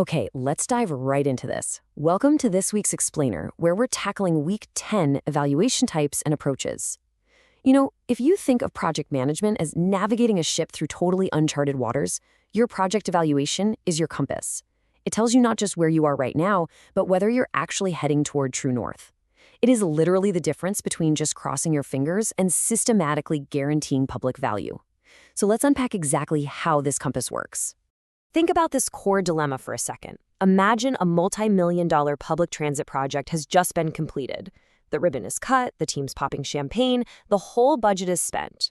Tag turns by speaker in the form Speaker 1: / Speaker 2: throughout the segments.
Speaker 1: Okay, let's dive right into this. Welcome to this week's Explainer, where we're tackling Week 10 evaluation types and approaches. If you think of project management as navigating a ship through totally uncharted waters, your project evaluation is your compass. It tells you not just where you are right now, but whether you're actually heading toward true north. It is literally the difference between just crossing your fingers and systematically guaranteeing public value. So let's unpack exactly how this compass works. Think about this core dilemma for a second. Imagine a multi-million-dollar public transit project has just been completed. The ribbon is cut, the team's popping champagne, the whole budget is spent.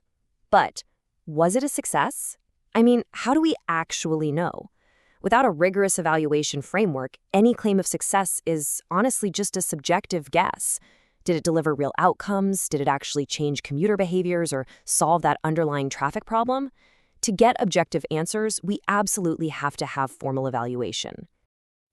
Speaker 1: But was it a success? I mean, how do we actually know? Without a rigorous evaluation framework, any claim of success is honestly just a subjective guess. Did it deliver real outcomes? Did it actually change commuter behaviors or solve that underlying traffic problem? To get objective answers, we absolutely have to have formal evaluation.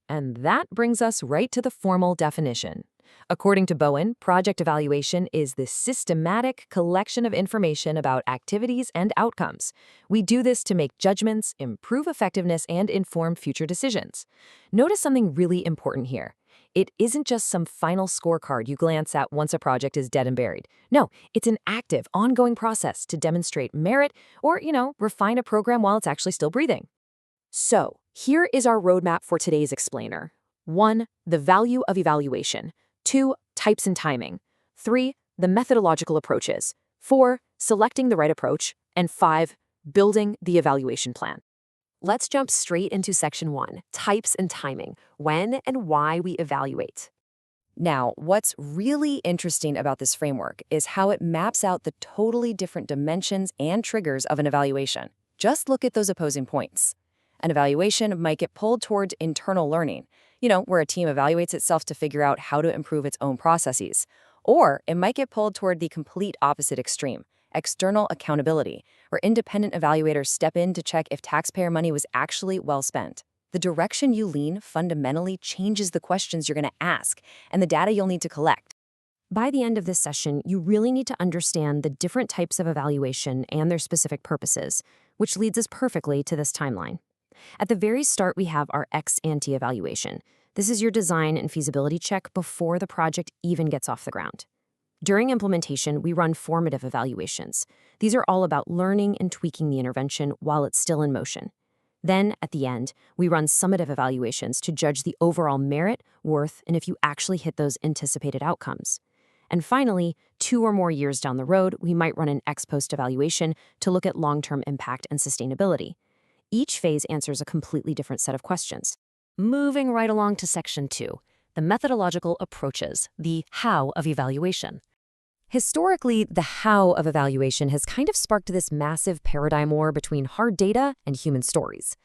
Speaker 1: And that brings us right to the formal definition. According to Bowen, project evaluation is the systematic collection of information about activities and outcomes. We do this to make judgments, improve effectiveness, and inform future decisions. Notice something really important here. It isn't just some final scorecard you glance at once a project is dead and buried. No, it's an active, ongoing process to demonstrate merit or, refine a program while it's actually still breathing. So, here is our roadmap for today's explainer. 1. The value of evaluation. 2. Types and timing. 3. The methodological approaches. 4. Selecting the right approach. And 5. Building the evaluation plan. Let's jump straight into Section 1, Types and Timing, when and why we evaluate. Now, what's really interesting about this framework is how it maps out the totally different dimensions and triggers of an evaluation. Just look at those opposing points. An evaluation might get pulled towards internal learning, where a team evaluates itself to figure out how to improve its own processes. Or it might get pulled toward the complete opposite extreme, external accountability, where independent evaluators step in to check if taxpayer money was actually well spent. The direction you lean fundamentally changes the questions you're going to ask and the data you'll need to collect. By the end of this session, you really need to understand the different types of evaluation and their specific purposes, which leads us perfectly to this timeline. At the very start, we have our ex-ante evaluation. This is your design and feasibility check before the project even gets off the ground. During implementation, we run formative evaluations. These are all about learning and tweaking the intervention while it's still in motion. Then, at the end, we run summative evaluations to judge the overall merit, worth, and if you actually hit those anticipated outcomes. And finally, 2 or more years down the road, we might run an ex-post evaluation to look at long-term impact and sustainability. Each phase answers a completely different set of questions. Moving right along to Section 2, the methodological approaches, the how of evaluation. Historically, the how of evaluation has kind of sparked this massive paradigm war between hard data and human stories.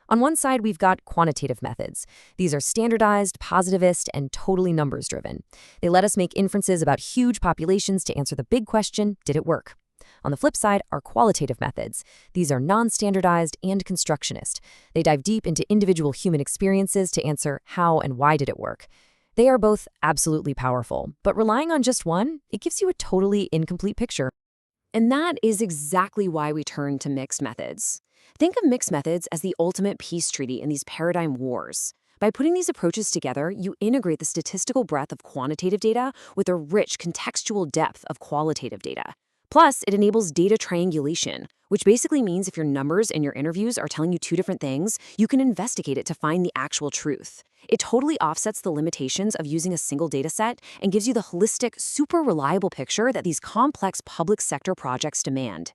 Speaker 1: On one side, we've got quantitative methods. These are standardized, positivist, and totally numbers-driven. They let us make inferences about huge populations to answer the big question, did it work? On the flip side are qualitative methods. These are non-standardized and constructionist. They dive deep into individual human experiences to answer how and why did it work. They are both absolutely powerful, but relying on just one, it gives you a totally incomplete picture. And that is exactly why we turn to mixed methods. Think of mixed methods as the ultimate peace treaty in these paradigm wars. By putting these approaches together, you integrate the statistical breadth of quantitative data with a rich contextual depth of qualitative data. Plus, it enables data triangulation, which basically means if your numbers and your interviews are telling you 2 different things, you can investigate it to find the actual truth. It totally offsets the limitations of using a single data set and gives you the holistic, super reliable picture that these complex public sector projects demand.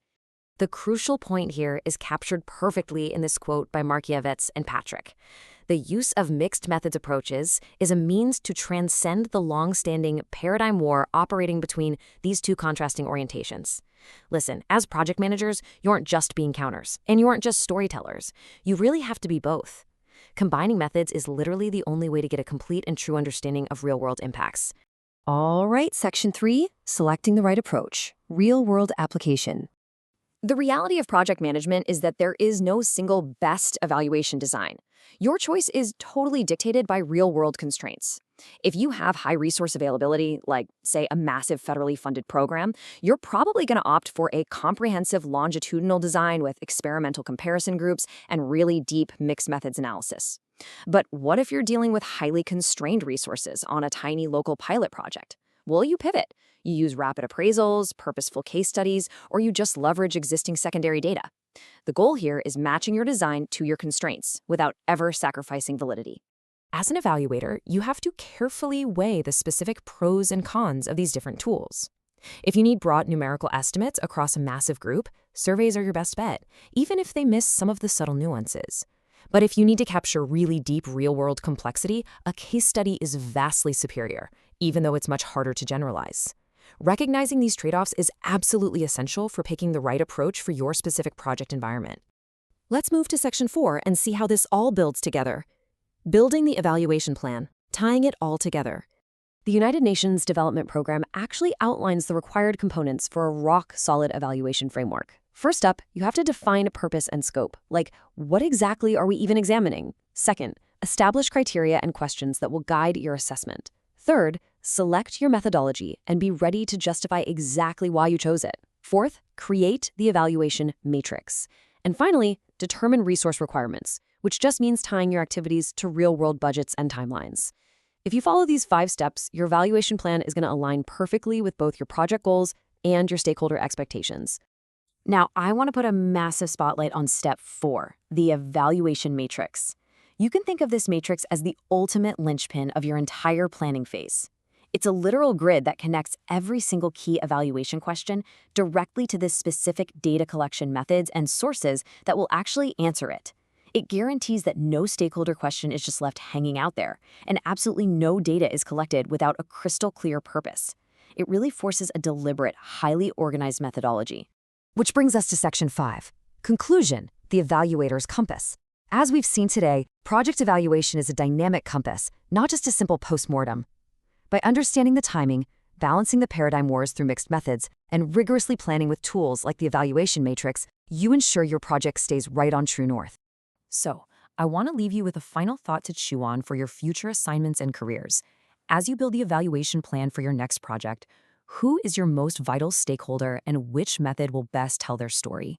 Speaker 1: The crucial point here is captured perfectly in this quote by Markievicz and Patrick. The use of mixed methods approaches is a means to transcend the long-standing paradigm war operating between these 2 contrasting orientations. Listen, as project managers, you aren't just being counters, and you aren't just storytellers. You really have to be both. Combining methods is literally the only way to get a complete and true understanding of real-world impacts. All right, Section 3, selecting the right approach, real-world application. The reality of project management is that there is no single best evaluation design. Your choice is totally dictated by real-world constraints. If you have high resource availability, like, say, a massive federally funded program, you're probably going to opt for a comprehensive longitudinal design with experimental comparison groups and really deep mixed methods analysis. But what if you're dealing with highly constrained resources on a tiny local pilot project? Well, you pivot. You use rapid appraisals, purposeful case studies, or you just leverage existing secondary data. The goal here is matching your design to your constraints without ever sacrificing validity. As an evaluator, you have to carefully weigh the specific pros and cons of these different tools. If you need broad numerical estimates across a massive group, surveys are your best bet, even if they miss some of the subtle nuances. But if you need to capture really deep real-world complexity, a case study is vastly superior, even though it's much harder to generalize. Recognizing these trade-offs is absolutely essential for picking the right approach for your specific project environment. Let's move to Section 4 and see how this all builds together. Building the evaluation plan, tying it all together. The United Nations Development Program actually outlines the required components for a rock-solid evaluation framework. First up, you have to define purpose and scope, like what exactly are we even examining? Second, establish criteria and questions that will guide your assessment. Third, select your methodology and be ready to justify exactly why you chose it. Fourth, create the evaluation matrix. And finally, determine resource requirements, which just means tying your activities to real-world budgets and timelines. If you follow these 5 steps, your evaluation plan is going to align perfectly with both your project goals and your stakeholder expectations. Now, I want to put a massive spotlight on step 4, the evaluation matrix. You can think of this matrix as the ultimate linchpin of your entire planning phase. It's a literal grid that connects every single key evaluation question directly to the specific data collection methods and sources that will actually answer it. It guarantees that no stakeholder question is just left hanging out there, and absolutely no data is collected without a crystal clear purpose. It really forces a deliberate, highly organized methodology. Which brings us to Section 5, Conclusion, the evaluator's compass. As we've seen today, project evaluation is a dynamic compass, not just a simple postmortem. By understanding the timing, balancing the paradigm wars through mixed methods, and rigorously planning with tools like the evaluation matrix, you ensure your project stays right on true north. So, I want to leave you with a final thought to chew on for your future assignments and careers. As you build the evaluation plan for your next project, who is your most vital stakeholder and which method will best tell their story?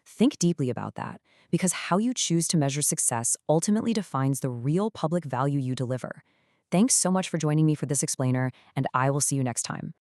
Speaker 1: Think deeply about that, because how you choose to measure success ultimately defines the real public value you deliver. Thanks so much for joining me for this explainer, and I will see you next time.